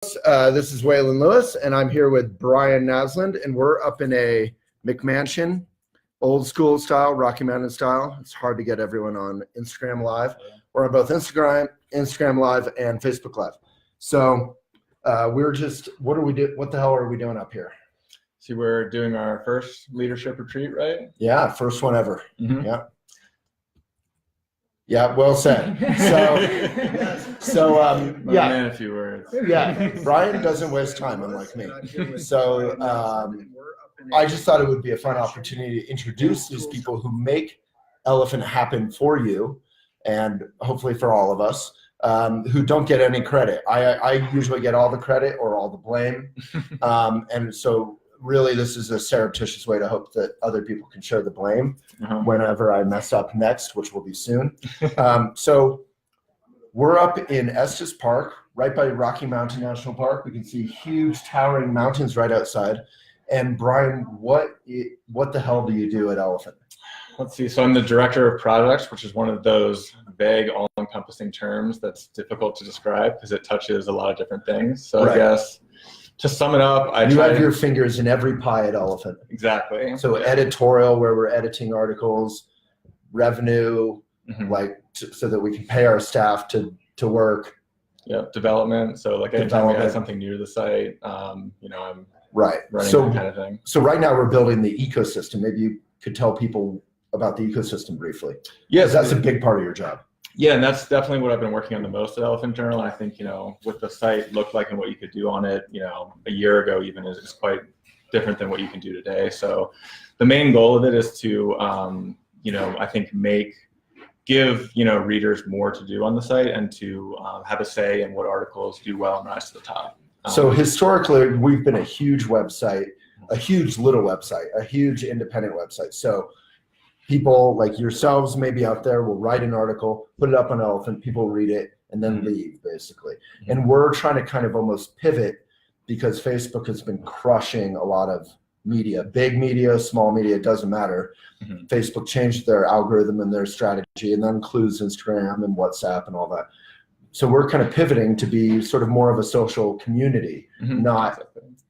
This is Waylon Lewis, and I'm here with Brian Nasland, and we're up in a McMansion, old school style, Rocky Mountain style. It's hard to get everyone on Instagram Live. We're on both Instagram Live and Facebook Live. So we're just, what the hell are we doing up here? See, we're doing our first leadership retreat, right? Yeah, first one ever. Mm-hmm. Yeah. Yeah, well said. Yeah. Man, a few words. Yeah, Brian doesn't waste time, unlike me. So I just thought it would be a fun opportunity to introduce these people who make Elephant happen for you, and hopefully for all of us, who don't get any credit. I usually get all the credit or all the blame, and so really this is a surreptitious way to hope that other people can share the blame whenever I mess up next, which will be soon. So we're up in Estes Park, right by Rocky Mountain National Park. We can see huge towering mountains right outside. And Brian, what the hell do you do at Elephant? Let's see. So I'm the director of products, which is one of those vague, all-encompassing terms that's difficult to describe because it touches a lot of different things. So right. I guess to sum it up, you have your fingers in every pie at Elephant. Exactly. So editorial, where we're editing articles, revenue, so that we can pay our staff to work. Yeah, development. So like anytime we add something new to the site, I'm right. running that kind of thing. So right now we're building the ecosystem. Maybe you could tell people about the ecosystem briefly. Yes, that's a big part of your job. Yeah, and that's definitely what I've been working on the most at Elephant Journal. And I think, what the site looked like and what you could do on it, a year ago even is quite different than what you can do today. So the main goal of it is to, I think give readers more to do on the site and to have a say in what articles do well and rise to the top. So historically, we've been a huge website, a huge little website, a huge independent website. So people like yourselves maybe out there will write an article, put it up on Elephant, people read it, and then leave, basically. And we're trying to kind of almost pivot because Facebook has been crushing a lot of media, big media, small media, it doesn't matter. Facebook changed their algorithm and their strategy, and that includes Instagram and WhatsApp and all that. So we're kind of pivoting to be sort of more of a social community, not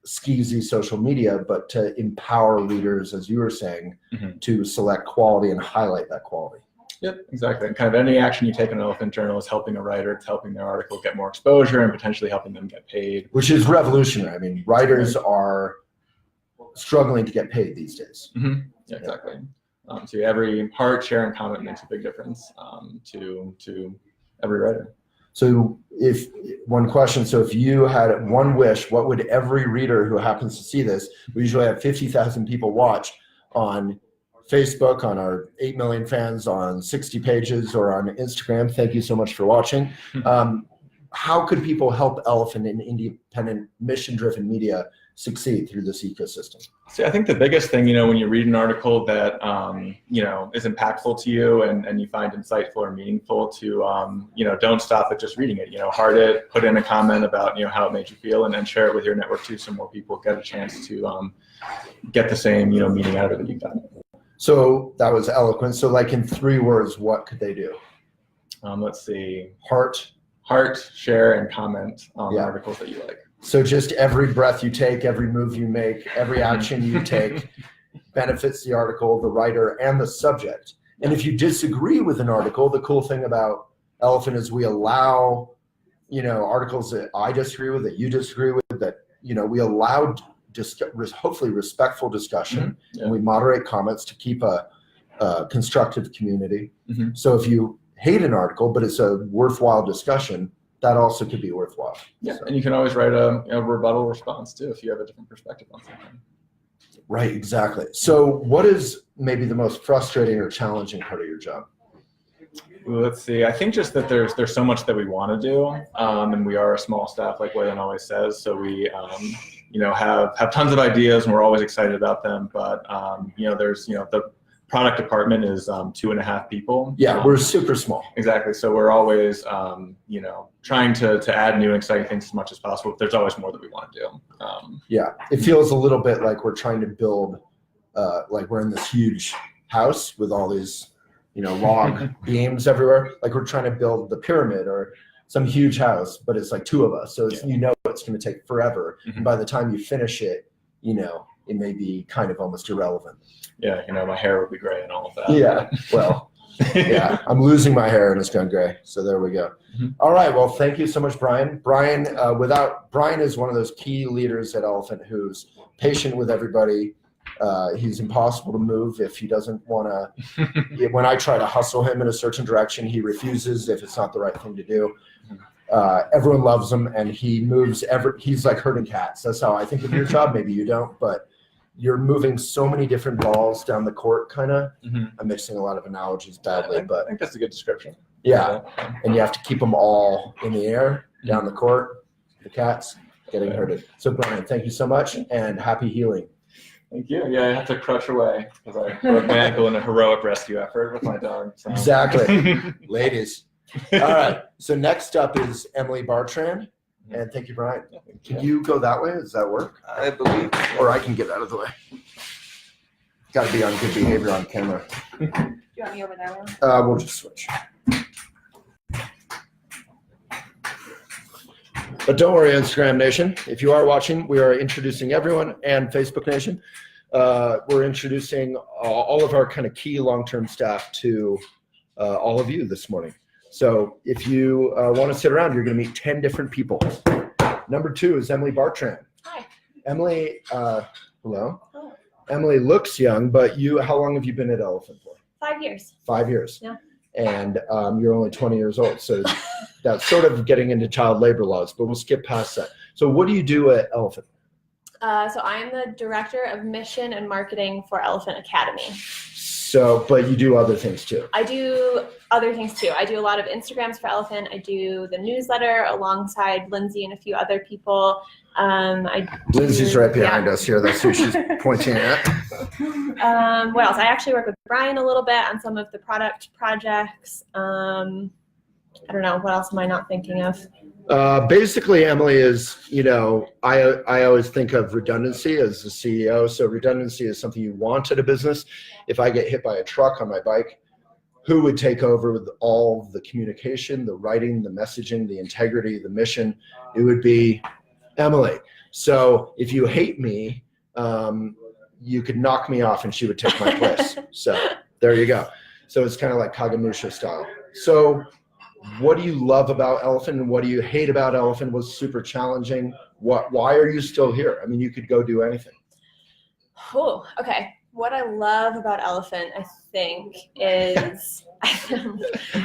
skeezy social media, but to empower readers, as you were saying, to select quality and highlight that quality. Yep, exactly. And kind of any action you take in an Elephant Journal is helping a writer, it's helping their article get more exposure and potentially helping them get paid. Which is revolutionary. I mean, writers are struggling to get paid these days. Yeah, exactly. So every heart, share, and comment makes a big difference to every writer. So if you had one wish, what would every reader who happens to see this, we usually have 50,000 people watch on Facebook, on our 8 million fans, on 60 pages, or on Instagram. Thank you so much for watching. How could people help Elephant in independent, mission-driven media succeed through this ecosystem? See, I think the biggest thing, when you read an article that, is impactful to you and you find insightful or meaningful to, don't stop at just reading it, heart it, put in a comment about, how it made you feel, and then share it with your network too, so more people get a chance to get the same, meaning out of it that you got. So that was eloquent. So like in 3 words, what could they do? Let's see. Heart, share, and comment on the articles that you like. So just every breath you take, every move you make, every action you take benefits the article, the writer, and the subject. And if you disagree with an article, the cool thing about Elephant is we allow, articles that I disagree with, that you disagree with, that, we allow hopefully respectful discussion, and we moderate comments to keep a constructive community. So if you hate an article, but it's a worthwhile discussion, that also could be worthwhile. Yeah, so. And you can always write a rebuttal response too if you have a different perspective on something. Right, exactly. So what is maybe the most frustrating or challenging part of your job? Let's see. I think just that there's so much that we want to do, and we are a small staff, like Waylon always says. So we, have tons of ideas, and we're always excited about them. But there's the product department is 2.5 people. Yeah, we're super small. Exactly. So we're always, trying to add new and exciting things as much as possible. But there's always more that we want to do. Yeah, it feels a little bit like we're trying to build, like we're in this huge house with all these, log beams everywhere. Like we're trying to build the pyramid or some huge house, but it's like 2 of us. So it's, it's going to take forever. And by the time you finish it, it may be kind of almost irrelevant. Yeah, my hair would be gray and all of that. Yeah, well, yeah, I'm losing my hair and it's gone gray. So there we go. All right, well, thank you so much, Brian. Brian is one of those key leaders at Elephant who's patient with everybody. He's impossible to move if he doesn't want to. When I try to hustle him in a certain direction, he refuses if it's not the right thing to do. Everyone loves him, and he moves. He's like herding cats. That's how I think of your job. Maybe you don't, but you're moving so many different balls down the court, kind of. I'm mixing a lot of analogies badly, but I think that's a good description. Yeah, and you have to keep them all in the air down the court. The cats getting herded. So Brian, thank you so much, and happy healing. Thank you. Yeah, I had to crutch away because I broke my ankle in a heroic rescue effort with my dog. So. Exactly. Ladies. All right. So next up is Emily Bartran. And thank you, Brian. Can you go that way? Does that work? I believe. Or I can get out of the way. Got to be on good behavior on camera. Do you want me over there, Waylon? We'll just switch. But don't worry, Instagram Nation. If you are watching, we are introducing everyone, and Facebook Nation. We're introducing all of our kind of key long-term staff to all of you this morning. So if you want to sit around, you're going to meet 10 different people. Number 2 is Emily Bartran. Hi. Emily, hello. Oh. Emily looks young, but how long have you been at Elephant for? 5 years. 5 years. Yeah. And you're only 20 years old. So that's sort of getting into child labor laws, but we'll skip past that. So what do you do at Elephant? So I'm the Director of Mission and Marketing for Elephant Academy. So, but you do other things too. I do other things too. I do a lot of Instagrams for Elephant. I do the newsletter alongside Lindsay and a few other people. Lindsay's right behind us here. That's who she's pointing at. What else? I actually work with Brian a little bit on some of the product projects. I don't know. What else am I not thinking of? Basically, Emily is, I always think of redundancy as the CEO. So redundancy is something you want at a business. If I get hit by a truck on my bike, who would take over with all the communication, the writing, the messaging, the integrity, the mission? It would be Emily. So if you hate me, you could knock me off and she would take my place. So there you go. So it's kind of like Kagamusha style. So what do you love about Elephant and what do you hate about Elephant? Was super challenging. Why are you still here? I mean, you could go do anything. Oh, okay. What I love about Elephant, I think, is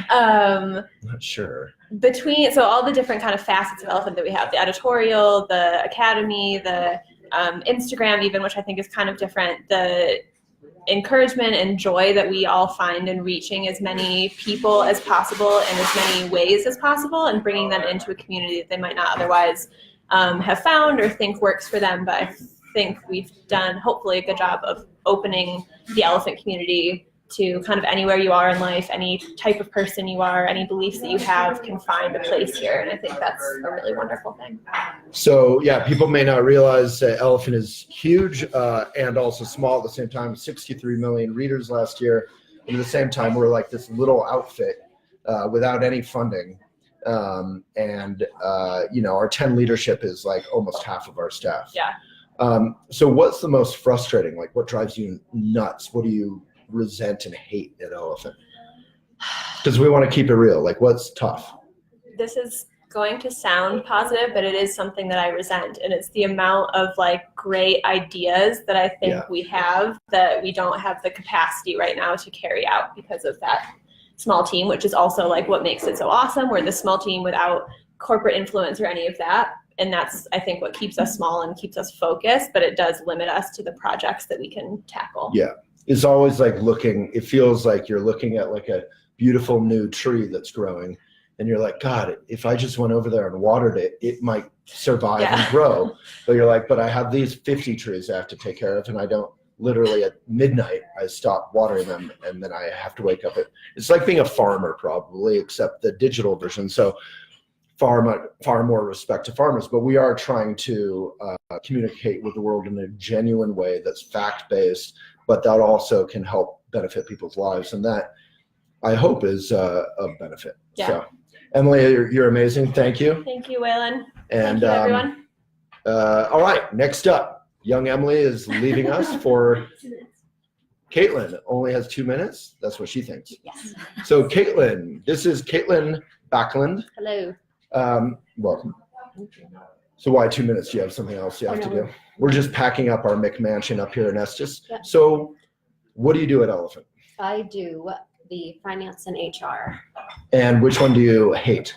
Not sure. so all the different kind of facets of Elephant that we have, the editorial, the academy, the Instagram even, which I think is kind of different, the encouragement and joy that we all find in reaching as many people as possible in as many ways as possible and bringing them into a community that they might not otherwise have found or think works for them. But I think we've done hopefully a good job of opening the Elephant community to kind of anywhere you are in life, any type of person you are, any beliefs that you have can find a place here. And I think that's a really wonderful thing. So yeah, people may not realize that Elephant is huge and also small at the same time. 63 million readers last year. And at the same time, we're like this little outfit without any funding. Our 10 leadership is like almost half of our staff. Yeah. So what's the most frustrating? Like what drives you nuts? What do you resent and hate at Elephant? Because we want to keep it real. Like what's tough? This is going to sound positive, but it is something that I resent, and it's the amount of like great ideas that I think we have that we don't have the capacity right now to carry out because of that small team, which is also like what makes it so awesome. We're the small team without corporate influence or any of that, and that's I think what keeps us small and keeps us focused, but it does limit us to the projects that we can tackle. Yeah. It's always like it feels like you're looking at like a beautiful new tree that's growing and you're like, God, if I just went over there and watered it, it might survive and grow. But you're like, but I have these 50 trees I have to take care of, and I don't literally at midnight, I stop watering them and then I have to wake up. It's like being a farmer probably, except the digital version. So far more respect to farmers, but we are trying to communicate with the world in a genuine way that's fact-based, but that also can help benefit people's lives. And that I hope is a benefit. Yeah. So, Emily, you're amazing. Thank you. Thank you, Waylon. And Thank you, everyone. All right, next up, young Emily is leaving us for Caitlin. Only has 2 minutes. That's what she thinks. Yes. So Caitlin, this is Caitlin Backlund. Hello. Welcome. So why 2 minutes? Do you have something else you have to do? We're just packing up our McMansion up here in Estes. Yep. So what do you do at Elephant? I do the finance and HR. And which one do you hate?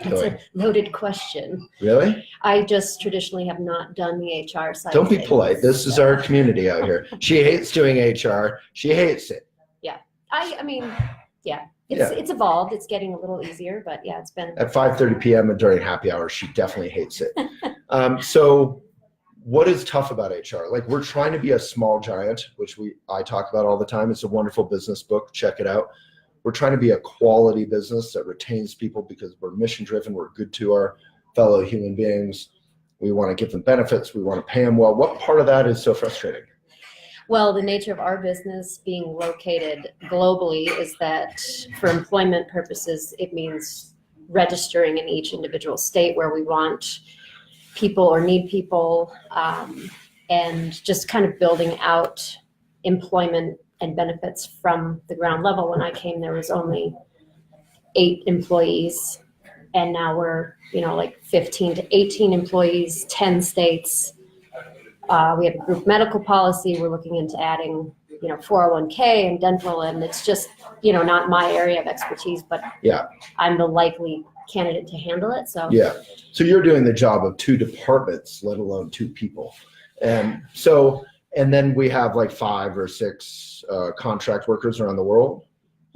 That's a loaded question. Really? I just traditionally have not done the HR side. Don't of be things. polite. This is our community out here. She hates doing HR. She hates it. I mean, yeah. It's evolved. It's getting a little easier, but yeah, it's been. At 5:30 p.m. and during happy hour, she definitely hates it. So what is tough about HR? Like, we're trying to be a small giant, which I talk about all the time. It's a wonderful business book. Check it out. We're trying to be a quality business that retains people because we're mission driven. We're good to our fellow human beings. We want to give them benefits. We want to pay them well. What part of that is so frustrating? Well, the nature of our business being located globally is that for employment purposes, it means registering in each individual state where we want people or need people, and just kind of building out employment and benefits from the ground level. When I came, there was only 8 employees, and now we're, like 15 to 18 employees, 10 states. We have a group medical policy. We're looking into adding, 401k and dental, and it's just, not my area of expertise, but Yeah. I'm the likely candidate to handle it. So Yeah. So you're doing the job of 2 departments, let alone 2 people. And then we have like 5 or 6 contract workers around the world.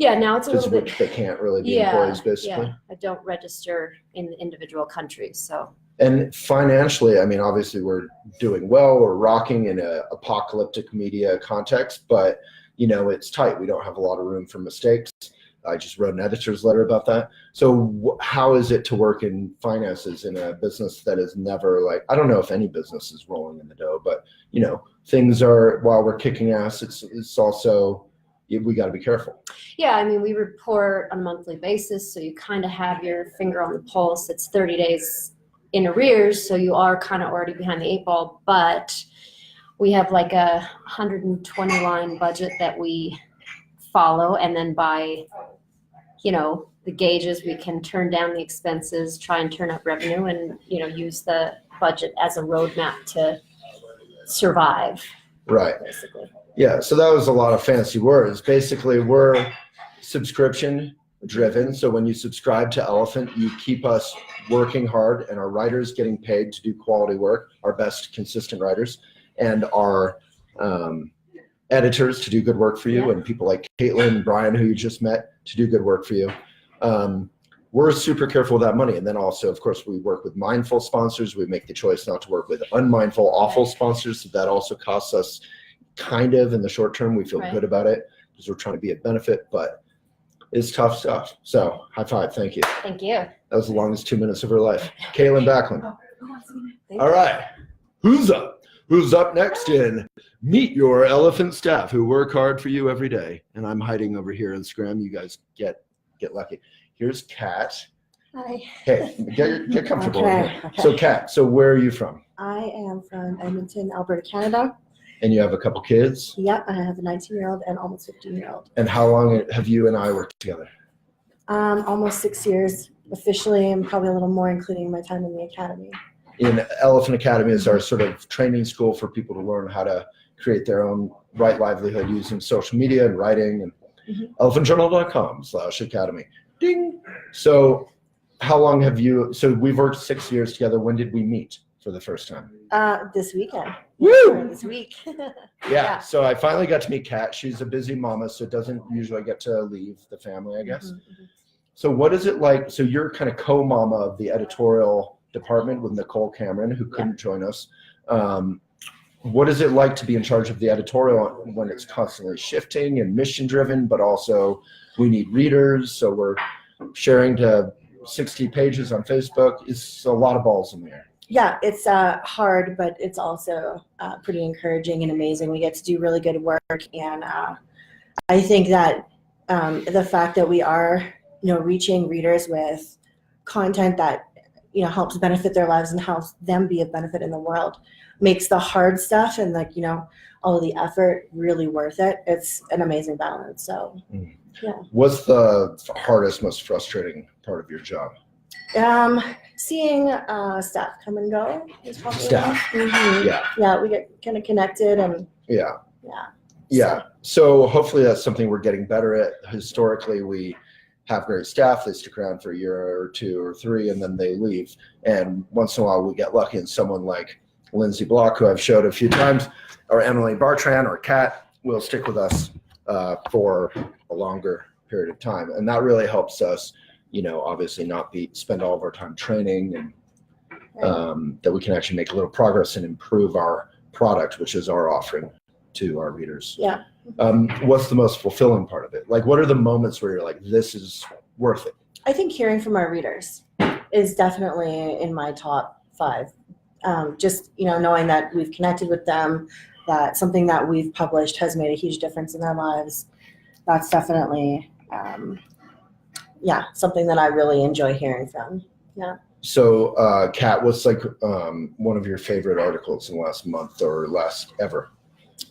yeah, now it's a little bit. They can't really be employees, basically. Yeah, I don't register in the individual countries, so. And financially, I mean, obviously we're doing well. We're rocking in an apocalyptic media context, but it's tight. We don't have a lot of room for mistakes. I just wrote an editor's letter about that. So how is it to work in finances in a business that is never like, I don't know if any business is rolling in the dough, but things are, while we're kicking ass, it's also, we got to be careful. Yeah, I mean, we report on a monthly basis, so you kind of have your finger on the pulse. It's 30 days in arrears, so you are kind of already behind the 8 ball, but we have like a 120 line budget that we follow, and then by the gauges, we can turn down the expenses, try and turn up revenue, and use the budget as a roadmap to survive. Right. Basically. Yeah. So that was a lot of fancy words. Basically, we're subscription driven. So when you subscribe to Elephant, you keep us working hard and our writers getting paid to do quality work, our best consistent writers, and our editors to do good work for you, and people like Caitlin and Brian, who you just met, to do good work for you. We're super careful with that money. And then also, of course, we work with mindful sponsors. We make the choice not to work with unmindful, awful sponsors. So that also costs us kind of in the short term. We feel good about it because we're trying to be a benefit, but it's tough stuff. So high five. Thank you. Thank you. That was the longest 2 minutes of her life. Caitlin Backlund. All right. Who's up? Who's up next in Meet Your Elephant Staff, who work hard for you every day. And I'm hiding over here on Scram. You guys get lucky. Here's Kat. Hi. Hey, get comfortable. Okay, okay. So Kat, so where are you from? I am from Edmonton, Alberta, Canada. And you have a couple kids? Yep, I have a 19-year-old and almost 15-year-old. And how long have you and I worked together? Almost 6 years officially, and probably a little more, including my time in the academy. In Elephant Academy is our sort of training school for people to learn how to create their own right livelihood using social media and writing, and elephantjournal.com/academy. Ding. So how long have you, so we've worked 6 years together. When did we meet for the first time? This weekend. Woo! This week. Yeah. So I finally got to meet Kat. She's a busy mama, so doesn't usually get to leave the family, I guess. Mm-hmm. So what is it like? So you're kind of co-mama of the editorial department with Nicole Cameron, who couldn't join us. What is it like to be in charge of the editorial when it's constantly shifting and mission driven, but also we need readers, so we're sharing to 60 pages on Facebook? It's a lot of balls in the air. Yeah, it's hard, but it's also pretty encouraging and amazing. We get to do really good work, and I think that the fact that we are reaching readers with content that helps benefit their lives and helps them be a benefit in the world makes the hard stuff and all of the effort really worth it. It's an amazing balance. So What's the hardest, most frustrating part of your job? Seeing staff come and go is probably Staff. Yeah, we get kind of connected and Yeah. So hopefully that's something we're getting better at. Historically, we have great staff. They stick around for a year or 2 or 3, and then they leave. And once in a while, we get lucky, and someone like Lindsay Block, who I've showed a few times, or Emily Bartran or Kat, will stick with us for a longer period of time. And that really helps us, obviously not spend all of our time training, and that we can actually make a little progress and improve our product, which is our offering to our readers. Yeah. What's the most fulfilling part of it? Like, what are the moments where you're like, this is worth it? I think hearing from our readers is definitely in my top 5. Just, knowing that we've connected with them, that something that we've published has made a huge difference in their lives. That's definitely, something that I really enjoy hearing from. Yeah. So, Kat, what's like one of your favorite articles in the last month or last ever?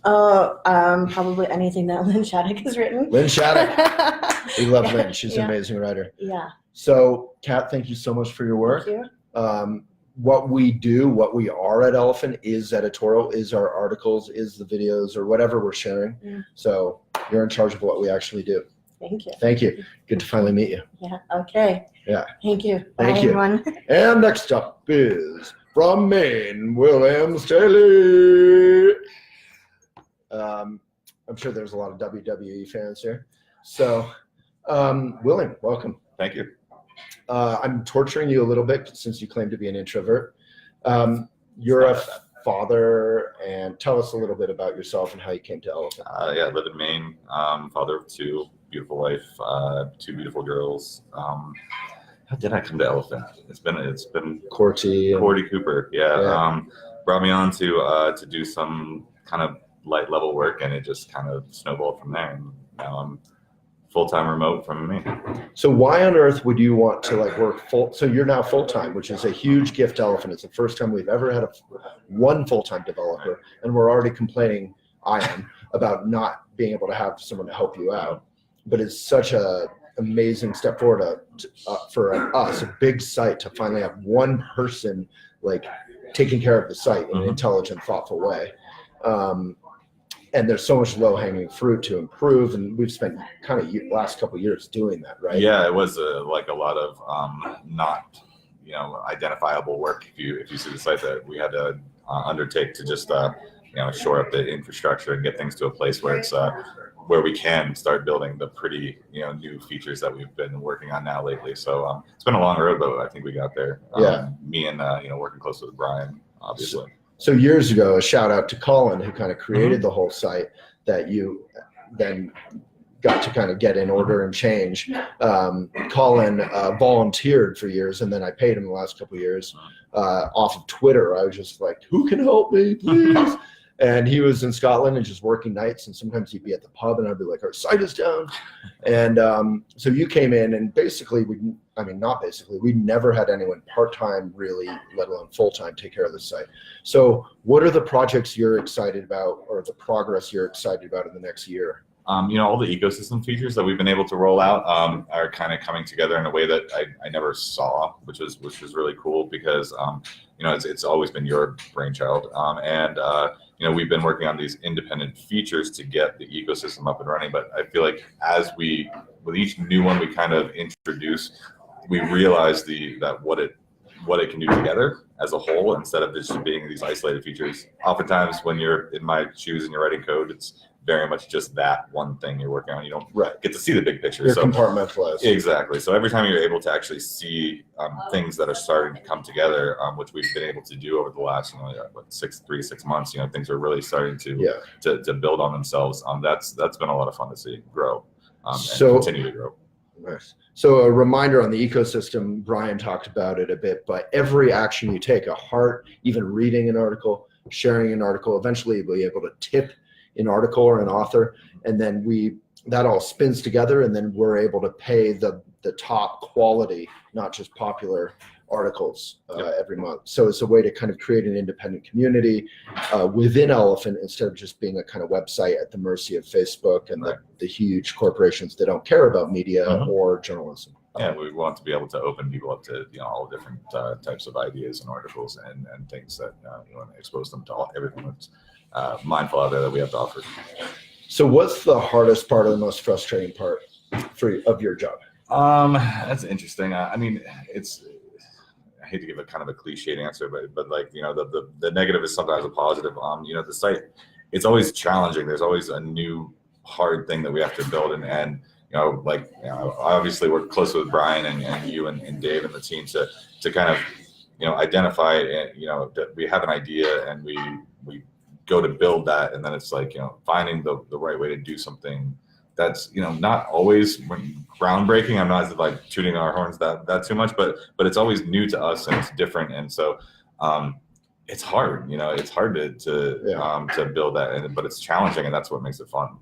Probably anything that Lynn Shattuck has written. Lynn Shattuck. We love Lynn. She's an amazing writer. Yeah. So, Kat, thank you so much for your work. Thank you. What we do, what we are at Elephant is editorial, is our articles, is the videos, or whatever we're sharing. Yeah. So you're in charge of what we actually do. Thank you. Thank you. Good to finally meet you. Yeah. Okay. Yeah. Thank you. Thank Bye, you. everyone. And next up is from Maine, William Staley. I'm sure there's a lot of WWE fans here. So, William, welcome. Thank you. I'm torturing you a little bit since you claim to be an introvert. You're a father, and tell us a little bit about yourself and how you came to Elephant. I live in Maine. Father of 2, beautiful wife, 2 beautiful girls. How did I come to Elephant? It's been Corty Cooper. Yeah. Brought me on to do some kind of light level work, and it just kind of snowballed from there. And now I'm full-time remote from Maine. So why on earth would you want to work full? So you're now full-time, which is a huge gift to Elephant. It's the first time we've ever had one full-time developer, and we're already complaining, I am, about not being able to have someone to help you out. But it's such a amazing step forward for us, a big site, to finally have one person taking care of the site in an intelligent, thoughtful way. And there's so much low-hanging fruit to improve, and we've spent kind of last couple of years doing that, right? Yeah, it was a lot of not identifiable work. If you see the site that we had to undertake to just shore up the infrastructure and get things to a place where it's where we can start building the pretty new features that we've been working on now lately. So it's been a long road, but I think we got there. Me and working close with Brian, obviously. So years ago, a shout out to Colin, who kind of created the whole site that you then got to kind of get in order and change. Colin volunteered for years, and then I paid him the last couple of years off of Twitter. I was just like, who can help me, please? And he was in Scotland and just working nights, and sometimes he'd be at the pub, and I'd be like, our site is down. And so you came in, and basically, we never had anyone part-time really, let alone full-time, take care of the site. So what are the projects you're excited about, or the progress you're excited about in the next year? All the ecosystem features that we've been able to roll out are kind of coming together in a way that I never saw, which was really cool because it's always been your brainchild, and we've been working on these independent features to get the ecosystem up and running. But I feel like with each new one we kind of introduce, we realize what it can do together as a whole, instead of just being these isolated features. Oftentimes when you're in my shoes and you're writing code, it's very much just that one thing you're working on. You don't get to see the big picture. You're compartmentalized. Exactly. So every time you're able to actually see things that are starting to come together, which we've been able to do over the last 6 months, things are really starting to build on themselves. That's been a lot of fun to see grow and continue to grow. Nice. So a reminder on the ecosystem, Brian talked about it a bit, but every action you take, a heart, even reading an article, sharing an article, eventually you'll be able to tip an article or an author. And then we that all spins together, and then we're able to pay the top quality, not just popular articles every month. So it's a way to kind of create an independent community within Elephant, instead of just being a kind of website at the mercy of Facebook and the huge corporations that don't care about media or journalism. Yeah, we want to be able to open people up to all different types of ideas and articles and things that we want to expose them to everything that's mindful out there that we have to offer. So what's the hardest part or the most frustrating part of your job? That's interesting. I mean, I hate to give a kind of a cliched answer, but like, the negative is sometimes a positive. The site, it's always challenging. There's always a new hard thing that we have to build, and obviously work closely with Brian and you and Dave and the team to kind of identify that we have an idea and we go to build that, and then it's like finding the right way to do something that's not always groundbreaking. I'm not like tooting our horns that too much, but it's always new to us and it's different, and so it's hard. It's hard to build that, but it's challenging, and that's what makes it fun.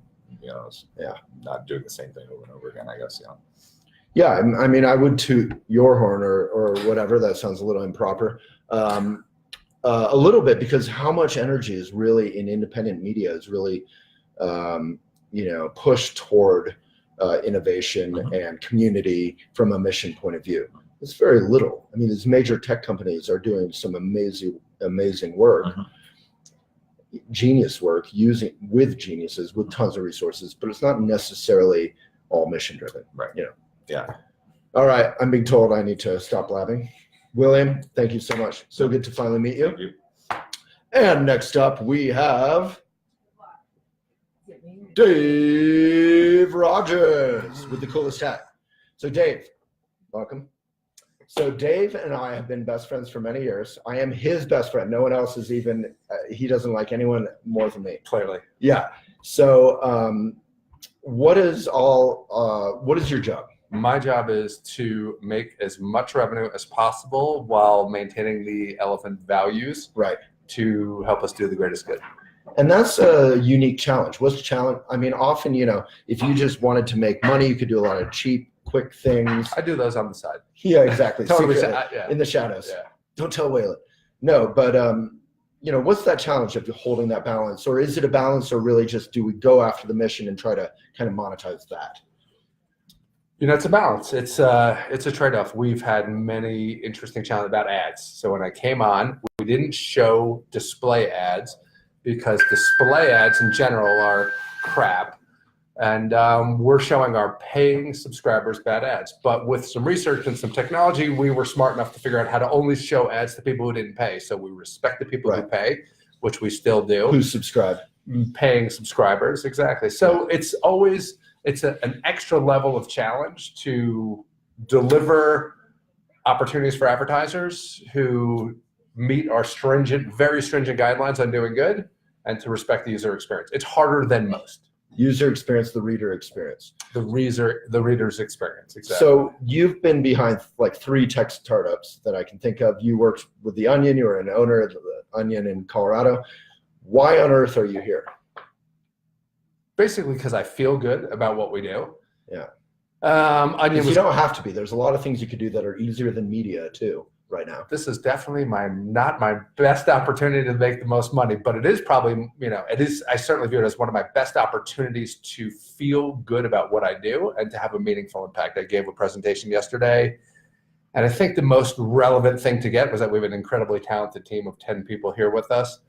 Not doing the same thing over and over again, I guess. Yeah, I mean, I would toot your horn or whatever. That sounds a little improper. A little bit, because how much energy is really in independent media is really pushed toward innovation and community from a mission point of view. It's very little. I mean, these major tech companies are doing some amazing work, genius work, with geniuses, with tons of resources, but it's not necessarily all mission driven. Right. Yeah. All right. I'm being told I need to stop blabbing. William, thank you so much. So good to finally meet you. Thank you. And next up, we have Dave Rogers with the coolest hat. So Dave, welcome. So Dave and I have been best friends for many years. I am his best friend. No one else is even, he doesn't like anyone more than me. Clearly. Yeah. So what is your job? My job is to make as much revenue as possible while maintaining the Elephant values, right, to help us do the greatest good. And that's a unique challenge. What's the challenge? I mean, often, if you just wanted to make money, you could do a lot of cheap, quick things. I do those on the side. Yeah, exactly. Totally, in the shadows. Yeah. Don't tell Waylon. No, but what's that challenge of holding that balance? Or is it a balance, or really just do we go after the mission and try to kind of monetize that? It's a balance. It's a trade-off. We've had many interesting challenges about ads. So when I came on, we didn't show display ads because display ads in general are crap. And we're showing our paying subscribers bad ads. But with some research and some technology, we were smart enough to figure out how to only show ads to people who didn't pay. So we respect the people who pay, which we still do. Who subscribe? Paying subscribers, exactly. So it's an extra level of challenge to deliver opportunities for advertisers who meet our very stringent guidelines on doing good, and to respect the user experience. It's harder than most. User experience, the reader experience. The reader's experience, exactly. So you've been behind like 3 tech startups that I can think of. You worked with The Onion. You were an owner of The Onion in Colorado. Why on earth are you here? Basically because I feel good about what we do. Yeah. You don't have to be. There's a lot of things you could do that are easier than media too right now. This is definitely not my best opportunity to make the most money, but it is probably, I certainly view it as one of my best opportunities to feel good about what I do and to have a meaningful impact. I gave a presentation yesterday, and I think the most relevant thing to get was that we have an incredibly talented team of 10 people here with us.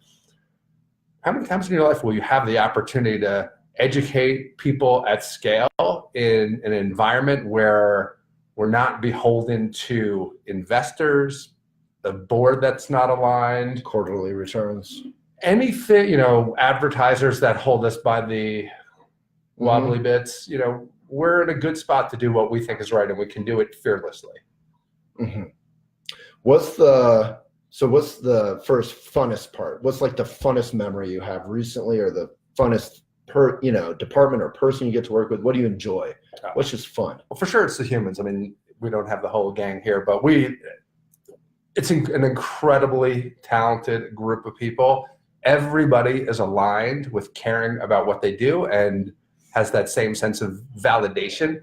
How many times in your life will you have the opportunity to educate people at scale in an environment where we're not beholden to investors, the board that's not aligned, quarterly returns, anything, advertisers that hold us by the wobbly bits? We're in a good spot to do what we think is right, and we can do it fearlessly. Mm-hmm. What's the first funnest part? What's like the funnest memory you have recently, or the funnest department or person you get to work with? What do you enjoy? What's just fun? Well, for sure, it's the humans. I mean, we don't have the whole gang here, but it's an incredibly talented group of people. Everybody is aligned with caring about what they do and has that same sense of validation.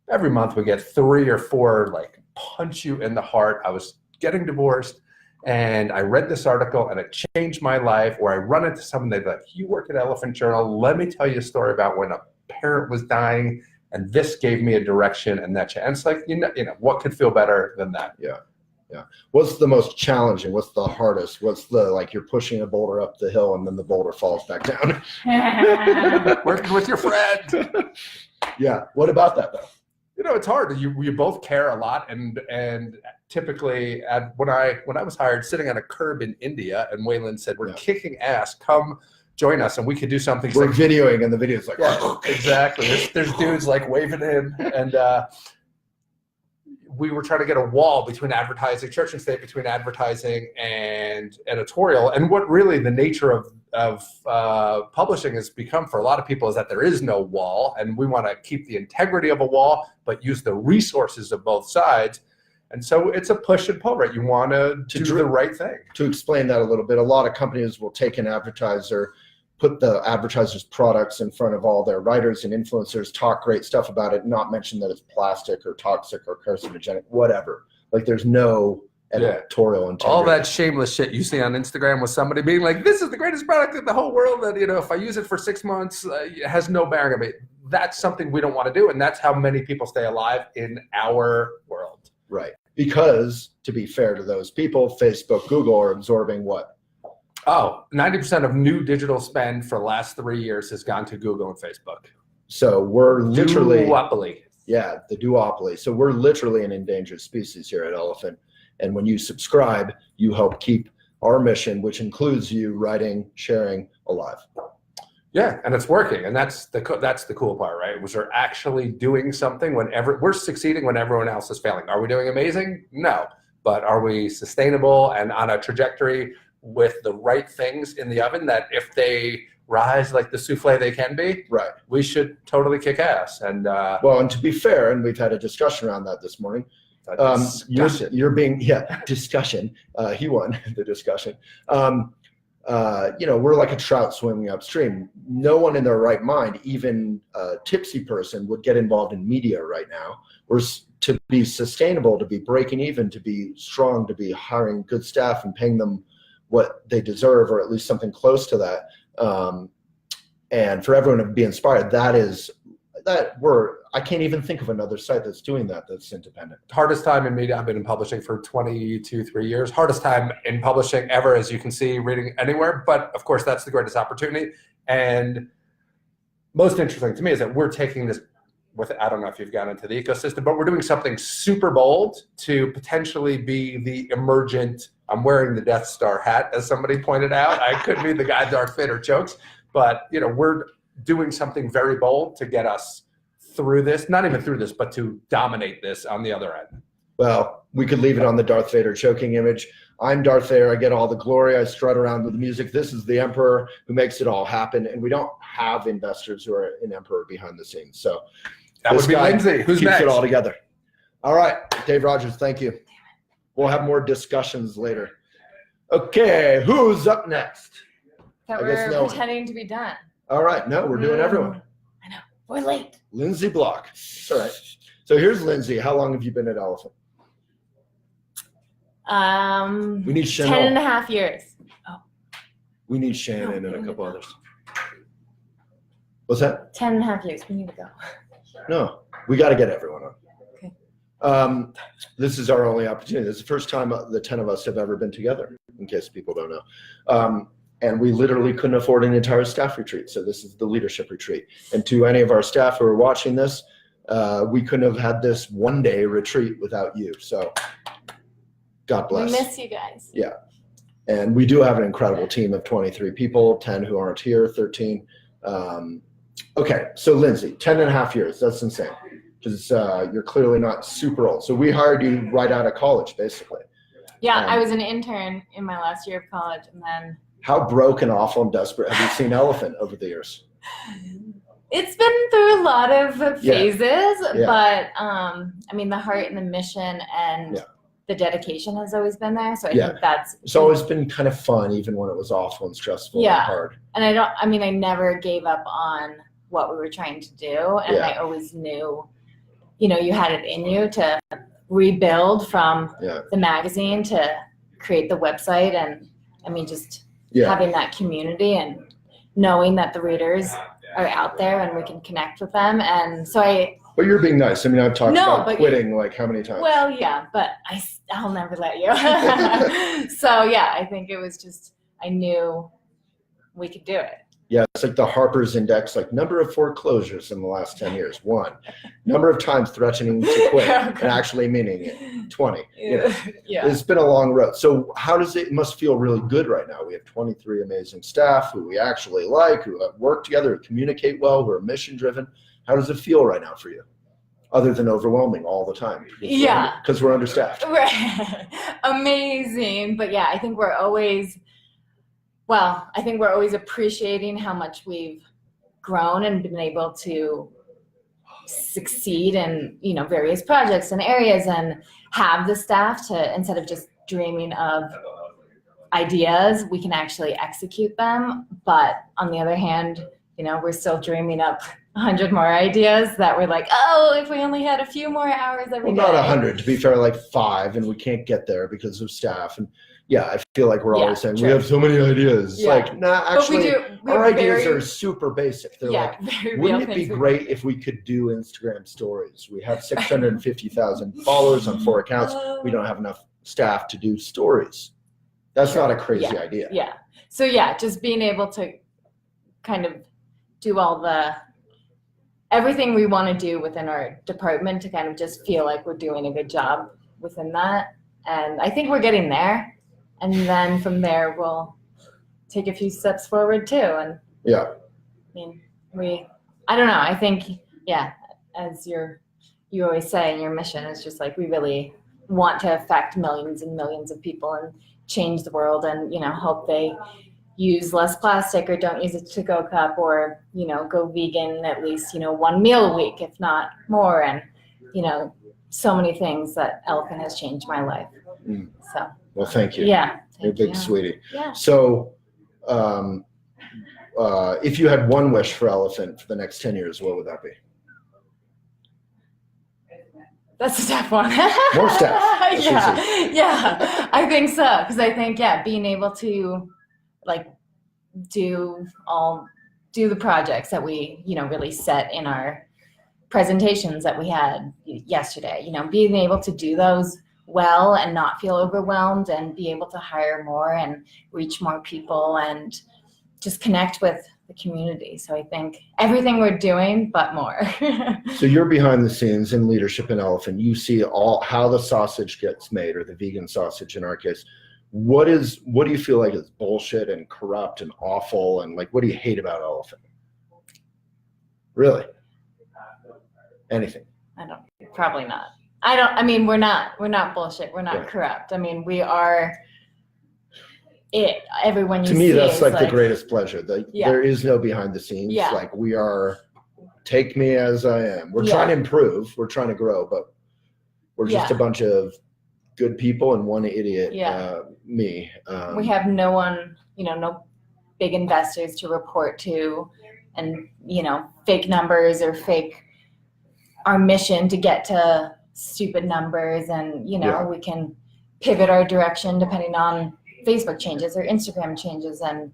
Every month we get 3 or 4 like punch you in the heart. I was getting divorced and I read this article and it changed my life. Or I run into someone, they're like, you work at Elephant Journal. Let me tell you a story about when a parent was dying and this gave me a direction and that. And it's like, you know, what could feel better than that? Yeah. What's the most challenging? What's the hardest? What's the, like, you're pushing a boulder up the hill and then the boulder falls back down? Working with your friend. Yeah. What about that though? You know, it's hard. You both care a lot, and typically, when I was hired, sitting on a curb in India, and Waylon said, "We're kicking ass. Come join us, and we could do something." We're videoing, and the video's like, yeah, exactly. There's dudes like waving in, and we were trying to get a wall between advertising, church and state, between advertising and editorial. And what really the nature of publishing has become for a lot of people is that there is no wall, and we want to keep the integrity of a wall, but use the resources of both sides. And so it's a push and pull, right? You want to do the right thing. To explain that a little bit, a lot of companies will take an advertiser, put the advertiser's products in front of all their writers and influencers, talk great stuff about it, not mention that it's plastic or toxic or carcinogenic, whatever. Like there's no editorial integrity. All that shameless shit you see on Instagram with somebody being like, this is the greatest product in the whole world, and if I use it for 6 months, it has no bearing on me. That's something we don't want to do, and that's how many people stay alive in our world. Right. Because, to be fair to those people, Facebook, Google are absorbing what? 90% of new digital spend for the last 3 years has gone to Google and Facebook. So we're literally... Duopoly. Yeah, the duopoly. So we're literally an endangered species here at Elephant. And when you subscribe, you help keep our mission, which includes you writing, sharing, alive. Yeah, and it's working, and that's the cool part, right? Was we're actually doing something we're succeeding when everyone else is failing. Are we doing amazing? No, but are we sustainable and on a trajectory with the right things in the oven that if they rise like the souffle they can be, right? We should totally kick ass. And well, and to be fair, and we've had a discussion around that this morning. You're being discussion. He won the discussion. We're like a trout swimming upstream. No one in their right mind, even a tipsy person, would get involved in media right now. To be sustainable, to be breaking even, to be strong, to be hiring good staff and paying them what they deserve, or at least something close to that. And for everyone to be inspired, I can't even think of another site that's doing that, that's independent. Hardest time in media, I've been in publishing for 3 years. Hardest time in publishing ever, as you can see, reading anywhere. But of course, that's the greatest opportunity. And most interesting to me is that we're taking this I don't know if you've gotten into the ecosystem, but we're doing something super bold to potentially be the emergent, I'm wearing the Death Star hat, as somebody pointed out. I could be the guy Darth Vader jokes, but we're doing something very bold to get us through this, not even through this, but to dominate this on the other end. Well, we could leave it on the Darth Vader choking image. I'm Darth Vader. I get all the glory. I strut around with the music. This is the Emperor who makes it all happen. And we don't have investors who are an Emperor behind the scenes. So that would be Lindsay. Who's keeps next? It all together. All right, Dave Rogers, thank you. We'll have more discussions later. Okay, who's up next? That we're pretending to be done. All right, no, we're doing everyone. I know, we're late. Lindsay Block. All right. So here's Lindsay. How long have you been at Elephant? We need Chanel. 10.5 years. Oh. We need Shannon and a couple others. What's that? 10.5 years. We need to go. No, we got to get everyone on. Okay. This is our only opportunity. This is the first time the 10 of us have ever been together, in case people don't know. And we literally couldn't afford an entire staff retreat. So this is the leadership retreat. And to any of our staff who are watching this, we couldn't have had this one-day retreat without you. So God bless. We miss you guys. Yeah. And we do have an incredible team of 23 people, 10 who aren't here, 13. Okay, so Lindsay, 10.5 years. That's insane. Because you're clearly not super old. So we hired you right out of college, basically. Yeah, I was an intern in my last year of college, and then... How broke and awful and desperate have you seen Elephant over the years? It's been through a lot of phases, but the heart and the mission and the dedication has always been there. So I think that's... It's always been kind of fun, even when it was awful and stressful and hard. And I never gave up on what we were trying to do. And Yeah. I always knew, you had it in you to rebuild from the magazine to create the website. And I mean, just having that community and knowing that the readers are out there and we can connect with them. And so But you're being nice. I mean, I've talked about but quitting like how many times? well, yeah, but I'll never let you. So yeah, I think it was just, I knew we could do it. Yeah, it's like the Harper's Index, like number of foreclosures in the last 10 years, 1. Number of times threatening to quit and actually meaning it, 20. Yeah. It's been a long road. So how does it must feel really good right now? We have 23 amazing staff who we actually like, who work together, who communicate well, who are mission driven. How does it feel right now for you? Other than overwhelming all the time. Because we're understaffed. Right. Amazing. But yeah, I think we're always appreciating how much we've grown and been able to succeed in, various projects and areas, and have the staff to, instead of just dreaming of ideas, we can actually execute them. But on the other hand, we're still dreaming up 100 more ideas that we're like, oh, if we only had a few more hours every day. Not 100, to be fair, like 5, and we can't get there because of staff. And yeah, I feel like we're always saying, we have so many ideas. It's like, nah, actually, our ideas are super basic. They're like, wouldn't it be great if we could do Instagram stories? We have 650,000 followers on 4 accounts. We don't have enough staff to do stories. That's not a crazy idea. Yeah. So just being able to kind of do everything we want to do within our department to kind of just feel like we're doing a good job within that. And I think we're getting there. And then from there, we'll take a few steps forward too. And I mean, I don't know. I think, as you always say in your mission, it's just like, we really want to affect millions and millions of people and change the world, and, hope they use less plastic or don't use a to-go cup, or, go vegan at least, 1 meal a week, if not more. And, so many things that Elephant has changed my life. So. Well, thank you. Yeah. You're a big sweetie. Yeah. So, if you had one wish for Elephant for the next 10 years, what would that be? That's a tough one. More staff. Yeah, I think so. Because I think, being able to do the projects that we, really set in our presentations that we had yesterday, being able to do those well and not feel overwhelmed, and be able to hire more and reach more people and just connect with the community. So I think everything we're doing, but more. So you're behind the scenes in leadership in Elephant. You see how the sausage gets made, or the vegan sausage in our case. What do you feel like is bullshit and corrupt and awful, and what do you hate about Elephant? Really? Anything? Probably not. We're not bullshit. We're not corrupt. I mean, we are everyone you see. To me, that's the greatest pleasure. There is no behind the scenes. Yeah. We are, take me as I am. We're trying to improve. We're trying to grow, but we're just a bunch of good people and one idiot, me. We have no one, no big investors to report to, and, fake numbers or fake our mission to get to stupid numbers. And, we can pivot our direction depending on Facebook changes or Instagram changes, and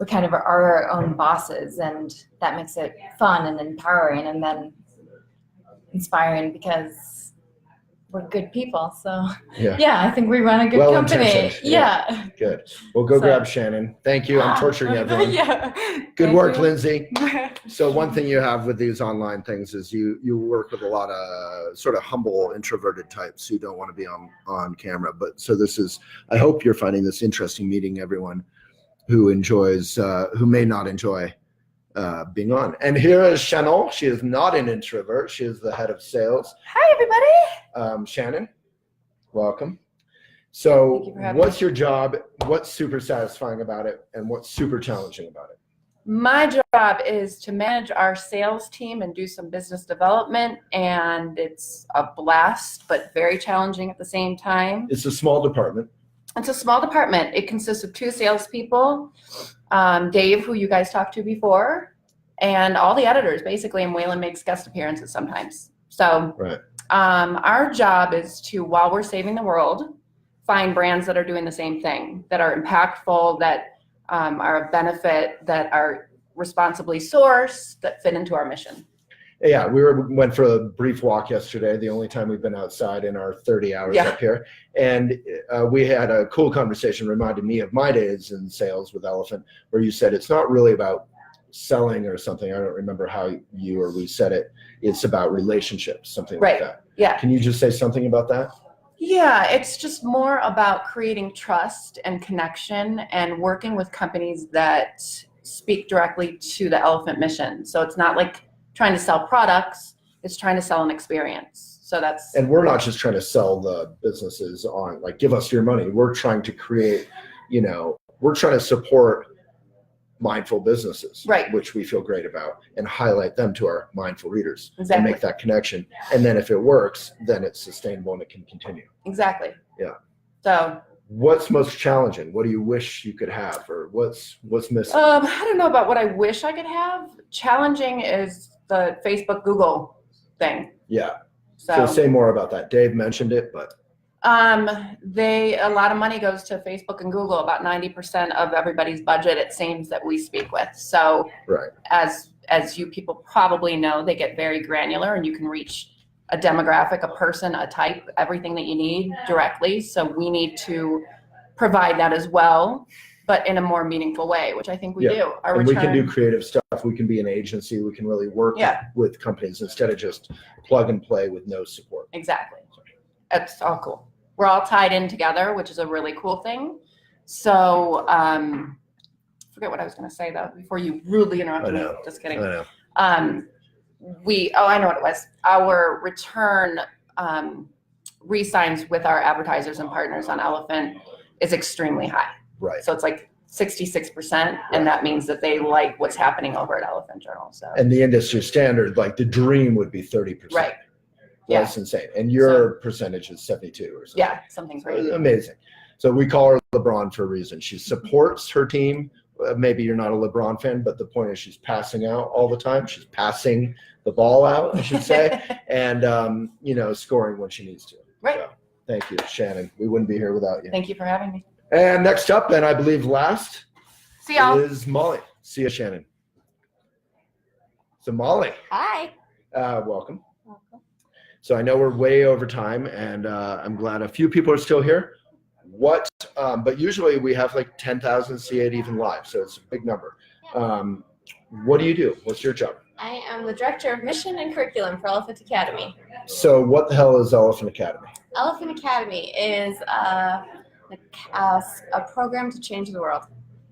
we kind of are our own bosses, and that makes it fun and empowering, and then inspiring, because we're good people. So I think we run a good company. Yeah. Good. Well, go grab Shannon. Thank you. I'm torturing everyone. Good work, Lindsay. So one thing you have with these online things is you work with a lot of sort of humble, introverted types who don't want to be on camera. But so I hope you're finding this interesting, meeting everyone who may not enjoy being on. And here is Shannon. She is not an introvert. She is the head of sales. Hi, everybody. Shannon, welcome. So what's your job? What's super satisfying about it? And what's super challenging about it? My job is to manage our sales team and do some business development, and it's a blast, but very challenging at the same time. It's a small department. It's a small department. It consists of 2 salespeople, Dave, who you guys talked to before, and all the editors basically, and Waylon makes guest appearances sometimes. So Right. our job is to, while we're saving the world, find brands that are doing the same thing, that are impactful, that are a benefit, that are responsibly sourced, that fit into our mission. Yeah, we went for a brief walk yesterday, the only time we've been outside in our 30 hours up here. And we had a cool conversation, reminded me of my days in sales with Elephant, where you said it's not really about selling or something. I don't remember how you or we said it. It's about relationships, something like that. Yeah. Can you just say something about that? Yeah, it's just more about creating trust and connection and working with companies that speak directly to the Elephant mission. So it's not like trying to sell products, it's trying to sell an experience. So that's. And we're not just trying to sell the businesses on, like, give us your money. We're trying to create, we're trying to support mindful businesses, right, which we feel great about, and highlight them to our mindful readers. Exactly. And make that connection. And then if it works, then it's sustainable and it can continue. Exactly. Yeah. So what's most challenging? What do you wish you could have, or what's missing? I don't know about what I wish I could have. Challenging is the Facebook Google thing. Yeah. So say more about that. Dave mentioned it, but a lot of money goes to Facebook and Google, about 90% of everybody's budget, it seems, that we speak with. So right. As you people probably know, they get very granular, and you can reach a demographic, a person, a type, everything that you need directly. So we need to provide that as well, but in a more meaningful way, which I think we do. We can do creative stuff. We can be an agency. We can really work with companies instead of just plug and play with no support. Exactly. It's all cool. We're all tied in together, which is a really cool thing. So, forget what I was going to say though, before you rudely interrupted me. Just kidding. I know. I know what it was. Our return re-signs with our advertisers and partners on Elephant is extremely high. Right. So it's like 66%, and that means that they like what's happening over at Elephant Journal. So. And the industry standard, like the dream would be 30%. Right. That's insane. And your percentage is 72 or something. Yeah, something crazy. Amazing. So we call her LeBron for a reason. She supports her team. Maybe you're not a LeBron fan, but the point is she's passing out all the time. She's passing the ball out, I should say, and scoring when she needs to. Right. So, thank you, Shannon. We wouldn't be here without you. Thank you for having me. And next up, and I believe last, see y'all, is Molly. See you, Shannon. So Molly. Hi. Welcome. So I know we're way over time, and I'm glad a few people are still here. But usually we have like 10,000 see it even live, so it's a big number. What do you do? What's your job? I am the Director of Mission and Curriculum for Elephant Academy. So what the hell is Elephant Academy? Elephant Academy is a program to change the world.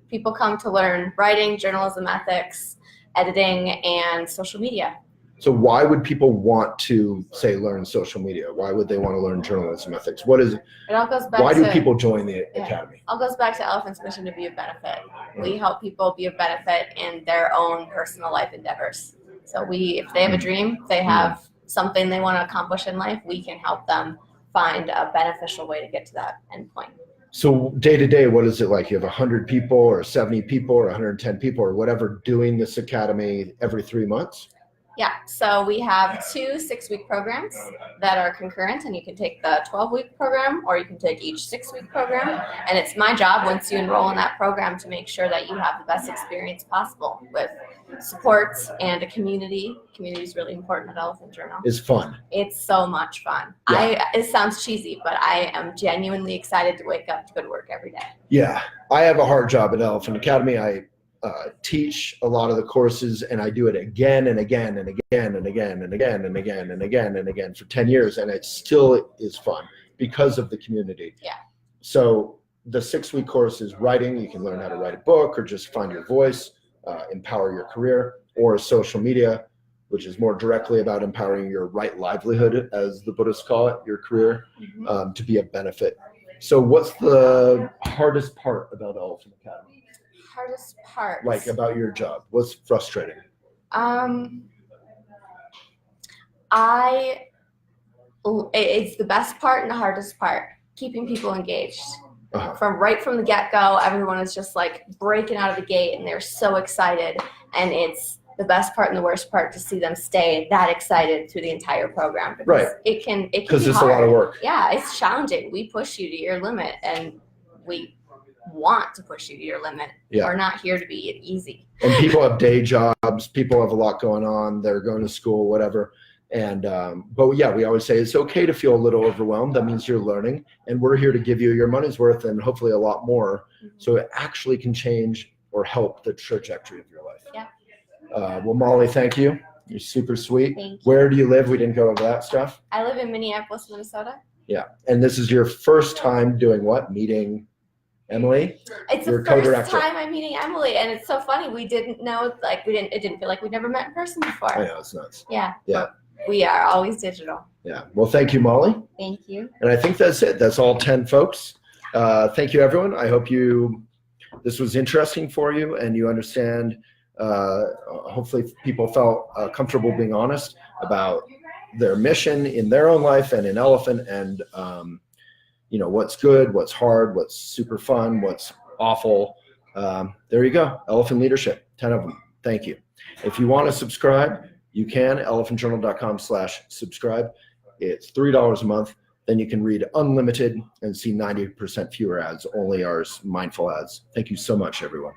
People come to learn writing, journalism ethics, editing, and social media. So why would people want to, say, learn social media? Why would they want to learn journalism ethics? What is it? It all goes back why to, do people join the Academy? It all goes back to Elephant's mission to be of benefit. We help people be of benefit in their own personal life endeavors. So if they have a dream, if they have something they want to accomplish in life, we can help them find a beneficial way to get to that end point. So day to day, what is it like? You have 100 people or 70 people or 110 people or whatever doing this academy every 3 months? Yeah, so we have 2 6-week programs that are concurrent, and you can take the 12-week program or you can take each 6-week program. And it's my job, once you enroll in that program, to make sure that you have the best experience possible with support and a community. Community is really important at Elephant Journal. It's fun. It's so much fun. Yeah. It sounds cheesy, but I am genuinely excited to wake up to go to work every day. Yeah, I have a hard job at Elephant Academy. I teach a lot of the courses, and I do it again and again and again and again and again and again and again and again for 10 years, and it still is fun because of the community. Yeah. So the 6-week course is writing. You can learn how to write a book or just find your voice, empower your career, or social media, which is more directly about empowering your right livelihood, as the Buddhists call it, your career, to be a benefit. So what's the hardest part about Elephant Academy? Hardest part? Like about your job? What's frustrating? It's the best part and the hardest part, keeping people engaged. Uh-huh. From the get-go, everyone is just like breaking out of the gate, and they're so excited, and it's the best part and the worst part to see them stay that excited through the entire program. Because Right. It can Because be it's hard. a lot of work. Yeah, it's challenging. We push you to your limit, and we want to push you to your limit. Yeah. We're not here to be easy. And people have day jobs. People have a lot going on. They're going to school, whatever. And but yeah, we always say it's okay to feel a little overwhelmed. That means you're learning, and we're here to give you your money's worth and hopefully a lot more, so it actually can change or help the trajectory of your life. Yeah. Well, Molly, thank you. You're super sweet. Thank you. Where do you live? We didn't go over that stuff. I live in Minneapolis, Minnesota. Yeah. And this is your first time doing what? Meeting Emily? It's Your the first co-director. time I'm meeting Emily, and it's so funny. We didn't know, like, it didn't feel like we'd never met in person before. I know, it's nuts. Yeah. Yeah. But we are always digital. Yeah. Well, thank you, Molly. Thank you. And I think that's it. That's all 10 folks. Thank you, everyone. I hope this was interesting for you and you understand. Hopefully people felt comfortable being honest about their mission in their own life and in Elephant, and what's good, what's hard, what's super fun, what's awful. There you go. Elephant Leadership, 10 of them. Thank you. If you want to subscribe, you can, elephantjournal.com/subscribe. It's $3 a month. Then you can read unlimited and see 90% fewer ads, only ours mindful ads. Thank you so much, everyone.